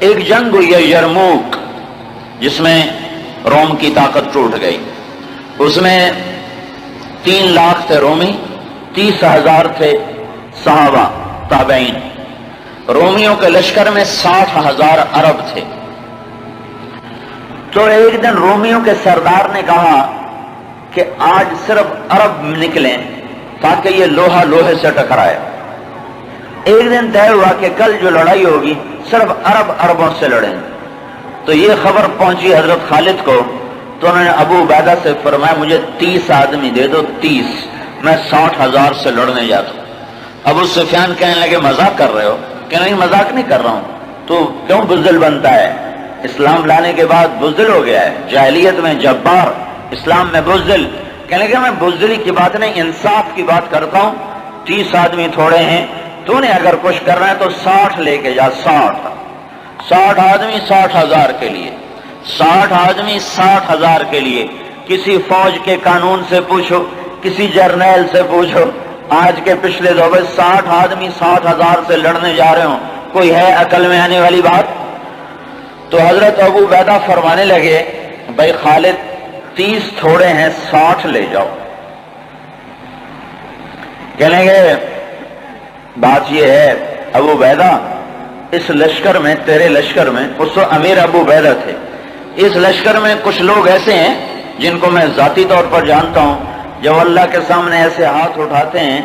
ایک جنگ ہوئی ہے یرموک، جس میں روم کی طاقت ٹوٹ گئی۔ اس میں 3 لاکھ تھے رومی، 30,000 تھے صحابہ تابعین۔ رومیوں کے لشکر میں 60,000 عرب تھے۔ تو ایک دن رومیوں کے سردار نے کہا کہ آج صرف عرب نکلیں تاکہ یہ لوہا لوہے سے ٹکرائے۔ ایک دن طے ہوا کہ کل جو لڑائی ہوگی صرف عربوں سے لڑیں۔ تو یہ خبر پہنچی حضرت خالد کو، تو انہوں نے ابو عبیدہ سے فرمایا مجھے 30 آدمی دے دو، 30، میں 60,000 سے لڑنے جاتا ہوں۔ ابو سفیان کہنے لگے مذاق کر رہے ہو؟ کہ نہیں مذاق نہیں کر رہا ہوں، تو کیوں بزدل بنتا ہے؟ اسلام لانے کے بعد بزدل ہو گیا ہے، جاہلیت میں جبار، اسلام میں بزدل۔ کہنے لگے میں بزدلی کی بات نہیں، انصاف کی بات کرتا ہوں۔ 30 آدمی تھوڑے ہیں، تو نے اگر کچھ کرنا ہے تو 60 لے کے جا، 60 آدمی 60,000 کے لیے، 60 آدمی 60,000 کے لیے۔ کسی فوج کے قانون سے پوچھو، کسی جرنیل سے پوچھو، آج کے پچھلے دور میں 60 آدمی 60,000 سے لڑنے جا رہے ہوں، کوئی ہے عقل میں آنے والی بات؟ تو حضرت ابو عبیدہ فرمانے لگے بھائی خالد 30 تھوڑے ہیں، 60 لے جاؤ۔ کہنے گے بات یہ ہے ابو عبیدہ، اس لشکر میں، تیرے لشکر میں، اس تو امیر ابو عبیدہ تھے، اس لشکر میں کچھ لوگ ایسے ہیں جن کو میں ذاتی طور پر جانتا ہوں، جب اللہ کے سامنے ایسے ہاتھ اٹھاتے ہیں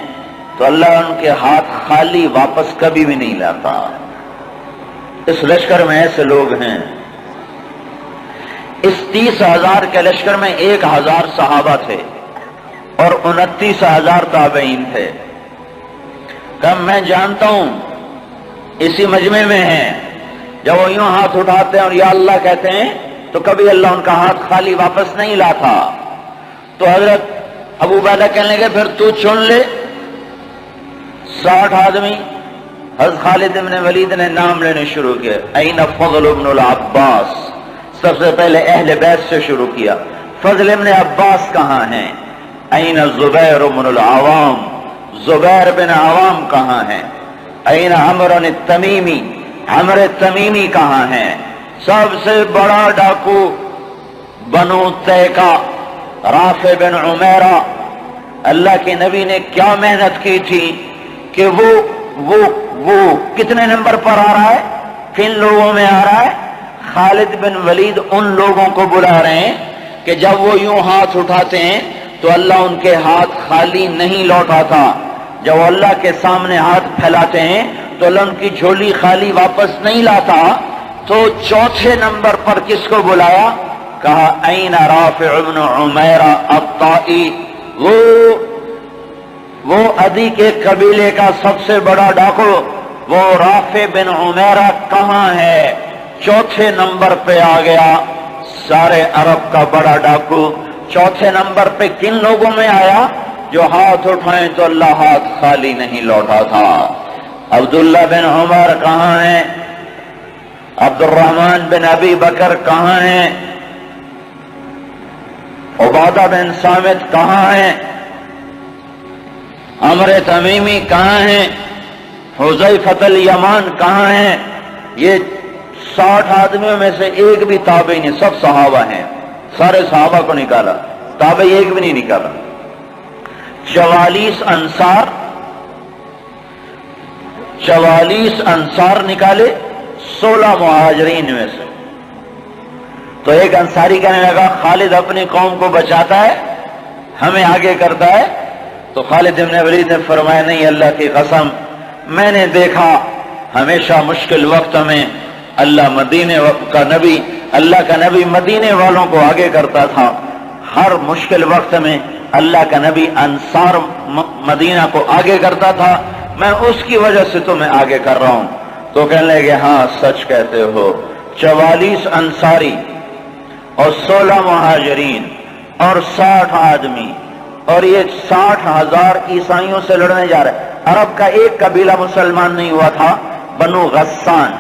تو اللہ ان کے ہاتھ خالی واپس کبھی بھی نہیں لاتا۔ اس لشکر میں ایسے لوگ ہیں۔ اس 30,000 کے لشکر میں 1,000 صحابہ تھے اور 29,000 تابعین تھے۔ کہ میں جانتا ہوں اسی مجمع میں ہیں، جب وہ یوں ہاتھ اٹھاتے ہیں اور یا اللہ کہتے ہیں تو کبھی اللہ ان کا ہاتھ خالی واپس نہیں لاتا۔ تو حضرت ابو عبیدہ کہنے لگے پھر تو چن لے 60 آدمی۔ حضرت خالد بن ولید نے نام لینے شروع کیا، این فضل بن العباس، سب سے پہلے اہل بیت سے شروع کیا، فضل بن عباس کہاں ہیں؟ این زبیر بن العوام، زبیر بن عوام کہاں ہیں؟ این عمرو التمیمی، عمرو تمیمی کہاں ہیں؟ سب سے بڑا ڈاکو بنو تیکا، رافع بن عمیرہ۔ اللہ کے نبی نے کیا محنت کی تھی کہ وہ کتنے نمبر پر آ رہا ہے، کن لوگوں میں آ رہا ہے؟ خالد بن ولید ان لوگوں کو بلا رہے ہیں کہ جب وہ یوں ہاتھ اٹھاتے ہیں تو اللہ ان کے ہاتھ خالی نہیں لوٹاتا، جب اللہ کے سامنے ہاتھ پھیلاتے ہیں تو اللہ ان کی جھولی خالی واپس نہیں لاتا۔ تو چوتھے نمبر پر کس کو بلایا؟ کہا این رافع بن عمیرہ الطائی، وہ عدی کے قبیلے کا سب سے بڑا ڈاکو، وہ رافع بن عمیرہ کہاں ہے؟ چوتھے نمبر پہ آ گیا، سارے عرب کا بڑا ڈاکو۔ چوتھے نمبر پہ کن لوگوں میں آیا؟ جو ہاتھ اٹھائیں تو اللہ ہاتھ خالی نہیں لوٹا تھا۔ عبداللہ بن عمر کہاں ہیں؟ عبد الرحمن بن ابی بکر کہاں ہیں؟ عبادہ بن صامت کہاں ہیں؟ عمرو تمیمی کہاں ہیں؟ حذیفہ الیمان کہاں ہیں؟ یہ 60 آدمیوں میں سے ایک بھی تابعی نہیں، سب صحابہ ہیں، سارے صحابہ کو نکالا، تابعی ایک بھی نہیں نکالا۔ 44 انصار نکالے 16 مہاجرین میں سے۔ تو ایک انصاری کہنے لگا خالد اپنی قوم کو بچاتا ہے، ہمیں آگے کرتا ہے۔ تو خالد بن ولید نے فرمایا نہیں، اللہ کی قسم میں نے دیکھا ہمیشہ مشکل وقت میں اللہ کا نبی مدینے والوں کو آگے کرتا تھا، ہر مشکل وقت میں اللہ کا نبی انصار مدینہ کو آگے کرتا تھا، میں اس کی وجہ سے تمہیں آگے کر رہا ہوں۔ تو کہنے لگے ہاں سچ کہتے ہو۔ 44 انصاری اور 16 مہاجرین اور 60 آدمی، اور یہ 60,000 عیسائیوں سے لڑنے جا رہے۔ عرب کا ایک قبیلہ مسلمان نہیں ہوا تھا، بنو غسان،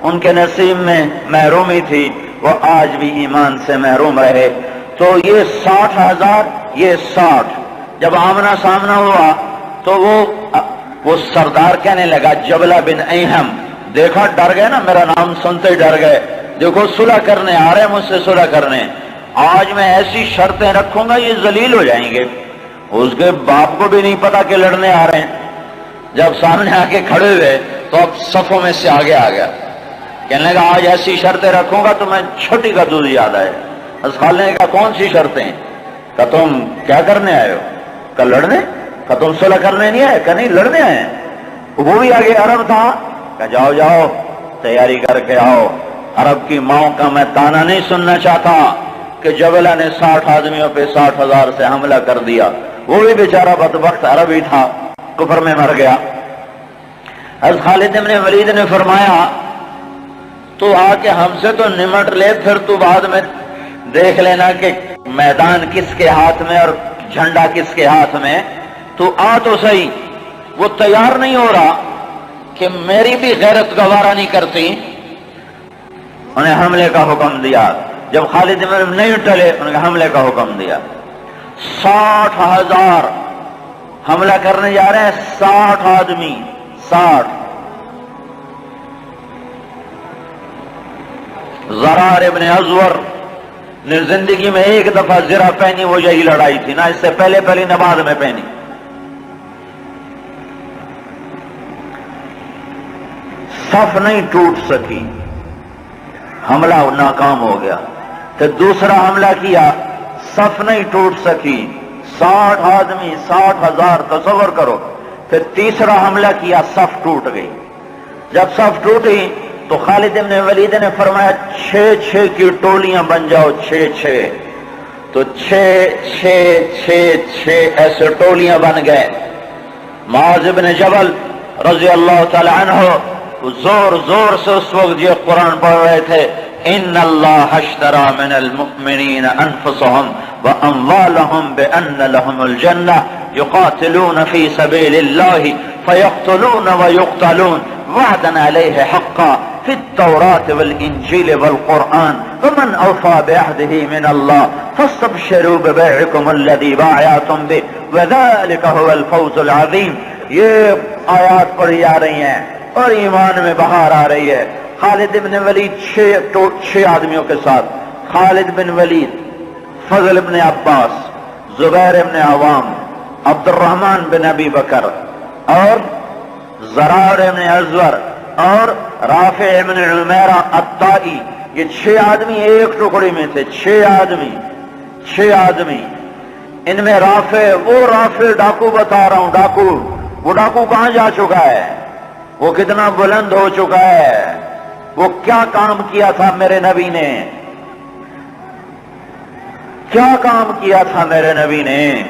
ان کے نصیب میں محرومی تھی، وہ آج بھی ایمان سے محروم رہے۔ تو یہ 60,000، یہ 60، جب آمنا سامنا ہوا تو وہ سردار کہنے لگا، جبلہ بن ایہم دیکھا ڈر گئے نا، میرا نام سنتے ہی ڈر گئے، دیکھو صلح کرنے آ رہے ہیں مجھ سے صلح کرنے، آج میں ایسی شرطیں رکھوں گا یہ ذلیل ہو جائیں گے۔ اس کے باپ کو بھی نہیں پتا کہ لڑنے آ رہے ہیں، جب سامنے آ کے کھڑے ہوئے تو اب صفوں میں سے آگے آ گیا، کہنے لگا آج ایسی شرطیں رکھوں گا تو میں چھوٹی کا دودھ یاد آئے۔ اس خالد نے کہا کون سی شرطیں؟ کہ تم کیا کرنے آئے ہو؟ کہ لڑنے؟ کہ تم صلح کرنے نہیں آئے؟ کہ نہیں لڑنے آئے ہیں۔ وہ بھی آگے عرب تھا، کہ جاؤ جاؤ تیاری کر کے آؤ، عرب کی ماؤں کا میں تانا نہیں سننا چاہتا کہ جبلہ نے 60 آدمیوں پہ 60,000 سے حملہ کر دیا، وہ بھی بیچارہ بدبخت عربی تھا، کفر میں مر گیا۔ حضرت خالد بن ولید نے فرمایا تو آ کے ہم سے تو نمٹ لے، پھر تو بعد میں دیکھ لینا کہ میدان کس کے ہاتھ میں اور جھنڈا کس کے ہاتھ میں، تو آ تو صحیح۔ وہ تیار نہیں ہو رہا کہ میری بھی غیرت گوارا نہیں کرتی، انہیں حملے کا حکم دیا۔ جب خالد بن نہیں ٹلے انہیں حملے کا حکم دیا۔ 60,000 حملہ کرنے جا رہے ہیں، 60 آدمی، 60۔ زرار ابن ازور نے زندگی میں ایک دفعہ زرہ پہنی، وہ یہی لڑائی تھی، نہ اس سے پہلے پہلی نہ بعد میں پہنی۔ صف نہیں ٹوٹ سکی، حملہ ناکام ہو گیا۔ پھر دوسرا حملہ کیا، صف نہیں ٹوٹ سکی، 60 آدمی، 60,000، تصور کرو۔ پھر تیسرا حملہ کیا، صف ٹوٹ گئی۔ جب صف ٹوٹی تو خالد بن ولید نے فرمایا 6 کی ٹولیاں بن جاؤ، 6 تو 6 ایسے ٹولیاں بن گئے۔ معاذ بن جبل رضی اللہ تعالی عنہ زور زور سے اس وقت یہ قرآن پڑھ رہے تھے، ان اللہ اشترى من المؤمنین انفسهم واموالهم بان لهم الجنہ یقاتلون فی سبیل اللہ فیقتلون ویقتلون وعدا علیہ حقا فی التوراة والانجیل والقرآن ومن اوفى بعهده من اللہ فاستبشروا ببیعکم الذی باعتم به وذلک هو الفوز العظیم۔ یہ آیات پڑھی جا رہی ہیں اور ایمان میں بہار آ رہی ہے۔ خالد بن ولید 6 آدمیوں کے ساتھ، خالد بن ولید، فضل بن عباس، زبیر بن عوام، عبد الرحمن بن ابی بکر اور زرار بن ازور اور رافع بن عمیرہ الطائی، یہ 6 آدمی ایک ٹکڑی میں تھے۔ 6 آدمی، ان میں رافع، وہ رافع ڈاکو بتا رہا ہوں، ڈاکو، وہ ڈاکو کہاں جا چکا ہے، وہ کتنا بلند ہو چکا ہے، وہ کیا کام کیا تھا میرے نبی نے، کیا کام کیا تھا میرے نبی نے،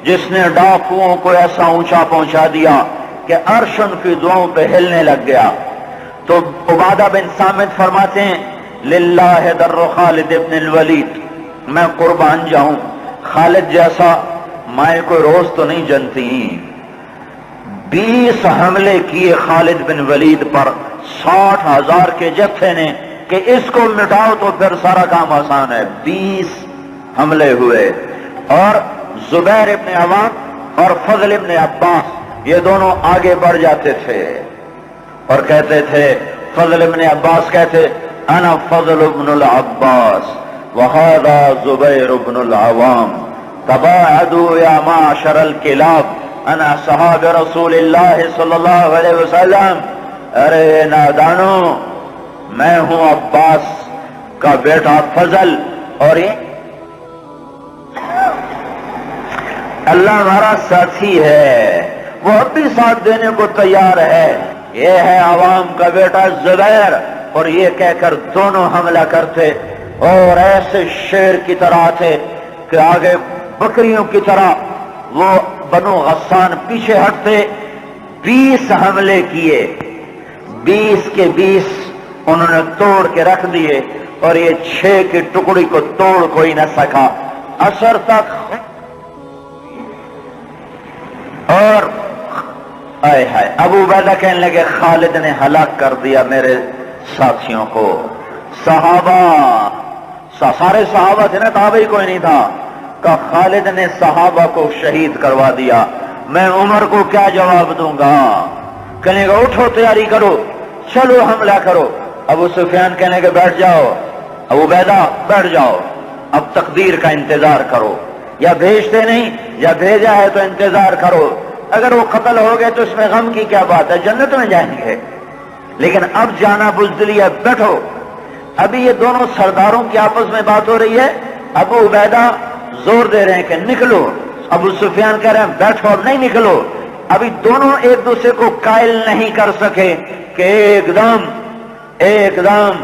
جس نے ڈاکوؤں کو ایسا اونچا پہنچا دیا کہ عرش ان کی دعاؤں پہ ہلنے لگ گیا۔ تو عبادہ بن صامت فرماتے ہیں للہ در خالد ابن الولید، میں قربان جاؤں، خالد جیسا مائیں کوئی روز تو نہیں جنتی۔ 20 حملے کیے خالد بن ولید پر 60,000 کے جتھے نے کہ اس کو مٹاؤ تو پھر سارا کام آسان ہے۔ 20 حملے ہوئے، اور زبیر ابن عوام اور فضل ابن عباس یہ دونوں آگے بڑھ جاتے تھے اور کہتے تھے، فضل ابن عباس کہتے انا فضل ابن العباس وہذا زبیر ابن العوام تباعدوا یا معشر الکلاب انا صحاب رسول اللہ صلی اللہ علیہ وسلم۔ ارے نادانو، میں ہوں عباس کا بیٹا فضل، اور یہ اللہ ہمارا ساتھی ہے، وہ اب بھی ساتھ دینے کو تیار ہے۔ یہ ہے عوام کا بیٹا زبیر، اور یہ کہہ کر دونوں حملہ کرتے اور ایسے شیر کی طرح تھے کہ آگے بکریوں کی طرح وہ بنو غسان پیچھے ہٹتے۔ 20 حملے کیے، 20 کے 20 انہوں نے توڑ کے رکھ دیے، اور یہ 6 کی ٹکڑی کو توڑ کوئی نہ سکا عصر تک۔ اور آئے ہائے، ابو عبیدہ کہنے لگے خالد نے ہلاک کر دیا میرے ساتھیوں کو۔ صحابہ، سارے صحابہ تھے نا، تابعی کوئی نہیں تھا، کہ خالد نے صحابہ کو شہید کروا دیا، میں عمر کو کیا جواب دوں گا؟ کہنے گا اٹھو تیاری کرو، چلو حملہ کرو۔ ابو سفیان کہنے کہ بیٹھ جاؤ، ابو عبیدہ بیٹھ جاؤ، اب تقدیر کا انتظار کرو، یا بھیجتے نہیں یا بھیجا ہے تو انتظار کرو، اگر وہ قتل ہو گئے تو اس میں غم کی کیا بات ہے، جنت میں جائیں گے، لیکن اب جانا بزدلی ہے، بیٹھو۔ ابھی یہ دونوں سرداروں کی آپس میں بات ہو رہی ہے، ابو عبیدہ زور دے رہے ہیں کہ نکلو، ابو سفیان کہہ رہے ہیں بیٹھو اب نہیں نکلو۔ ابھی دونوں ایک دوسرے کو قائل نہیں کر سکے کہ ایک دم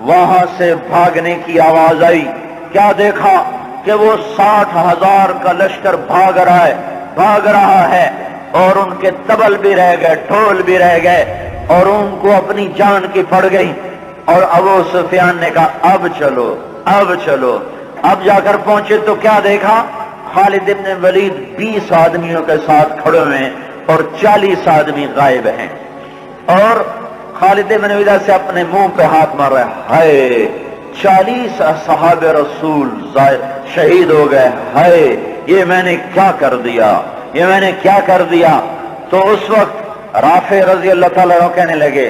وہاں سے بھاگنے کی آواز آئی۔ کیا دیکھا کہ وہ 60,000 کا لشکر بھاگ رہا ہے اور ان کے طبل بھی رہ گئے، ڈھول بھی رہ گئے، اور ان کو اپنی جان کی پڑ گئی۔ اور ابو سفیان نے کہا اب چلو۔ اب جا کر پہنچے تو کیا دیکھا، خالد بن ولید 20 آدمیوں کے ساتھ کھڑے ہوئے ہیں اور 40 آدمی غائب ہیں، اور خالد بن ولید سے اپنے منہ پہ ہاتھ مار رہے ہیں، ہائے 40 اصحاب رسول شہید ہو گئے، ہائے یہ میں نے کیا کر دیا۔ تو اس وقت رافع رضی اللہ تعالیٰ عنہ کہنے لگے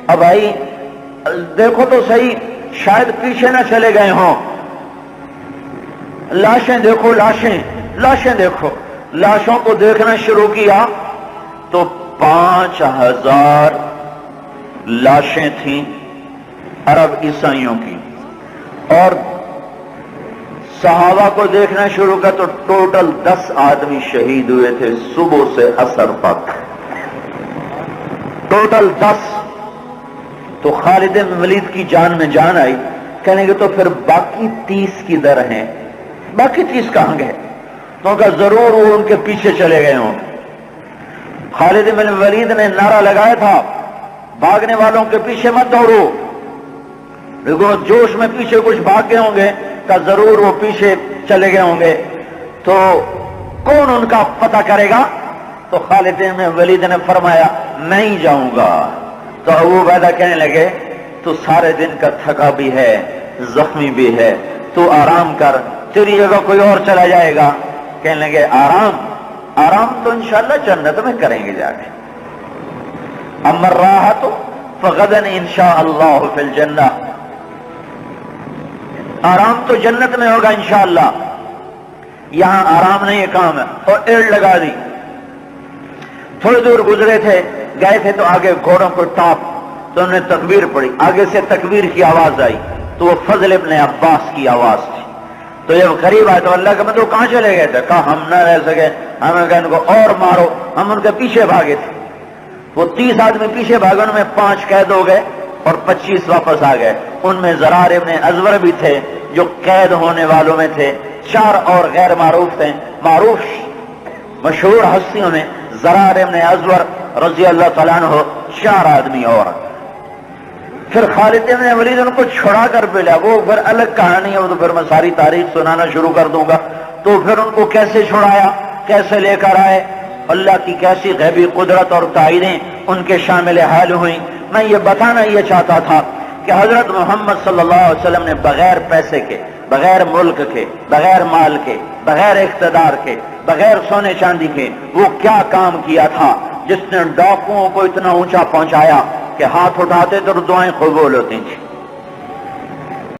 اب بھائی دیکھو تو صحیح، شاید پیچھے نہ چلے گئے ہوں، لاشیں دیکھو، لاشیں دیکھو۔ لاشوں کو دیکھنا شروع کیا تو 5,000 لاشیں تھیں عرب عیسائیوں کی، اور صحابہ کو دیکھنا شروع کیا تو ٹوٹل 10 آدمی شہید ہوئے تھے صبح سے عصر تک، ٹوٹل 10۔ تو خالد بن ولید کی جان میں جان آئی، کہنے کہ تو پھر باقی 30 کدھر ہیں، باقی 30 کہاں گئے؟ تو کہا ضرور وہ ان کے پیچھے چلے گئے ہوں۔ خالد بن ولید نے نعرہ لگایا تھا بھاگنے والوں کے پیچھے مت دوڑو، دیکھو جوش میں پیچھے کچھ بھاگ گئے ہوں گے، کہا ضرور وہ پیچھے چلے گئے ہوں گے، تو کون ان کا پتہ کرے گا؟ تو خالد بن ولید نے فرمایا میں ہی جاؤں گا۔ تو ابو عبیدہ کہنے لگے تو سارے دن کا تھکا بھی ہے، زخمی بھی ہے، تو آرام کر، تیری جگہ کوئی اور چلا جائے گا۔ کہنے لگے آرام تو انشاءاللہ جنت میں کریں گے جا کے، اما الراحۃ فغدا انشاء اللہ فی الجنہ، آرام تو جنت میں ہوگا انشاءاللہ، یہاں آرام نہیں ہے کام ہے۔ اور ایڑ لگا دی، تھوڑی دور گزرے تھے، گئے تھے تو آگے گھوڑوں کو ٹاپ، تو انہوں نے تکبیر پڑھی، آگے سے تکبیر کی آواز آئی تو وہ فضل ابن عباس کی آواز تھی۔ تو جب قریب آئے تو اللہ کے مطلب کہاں چلے گئے تھے؟ کہا ہم نہ رہ سکے، ہمیں کہا ان کو اور مارو، ہم ان کے پیچھے بھاگے تھے۔ وہ 30 آدمی پیچھے بھاگے، ان میں 5 قید ہو گئے اور 25 واپس آ گئے۔ ان میں زرار ابن ازور بھی تھے جو قید ہونے والوں میں تھے، 4 اور غیر معروف تھے۔ معروف مشہور ہستیوں میں زرار ابن ازور رضی اللہ تعالیٰ عنہ، 4 آدمی اور۔ پھر خالد بن ولید ان کو چھڑا کر پلا، وہ پھر الگ کہانی ہے، وہ تو پھر میں ساری تاریخ سنانا شروع کر دوں گا۔ تو پھر ان کو کیسے چھڑایا، کیسے لے کر آئے، اللہ کی کیسی غیبی قدرت اور تائیدیں ان کے شامل حال ہوئیں۔ میں یہ بتانا یہ چاہتا تھا کہ حضرت محمد صلی اللہ علیہ وسلم نے بغیر پیسے کے، بغیر ملک کے، بغیر مال کے، بغیر اقتدار کے، بغیر سونے چاندی کے وہ کیا کام کیا تھا جس نے ڈاکوؤں کو اتنا اونچا پہنچایا کہ ہاتھ اٹھاتے تو دعائیں قبول ہوتی تھیں۔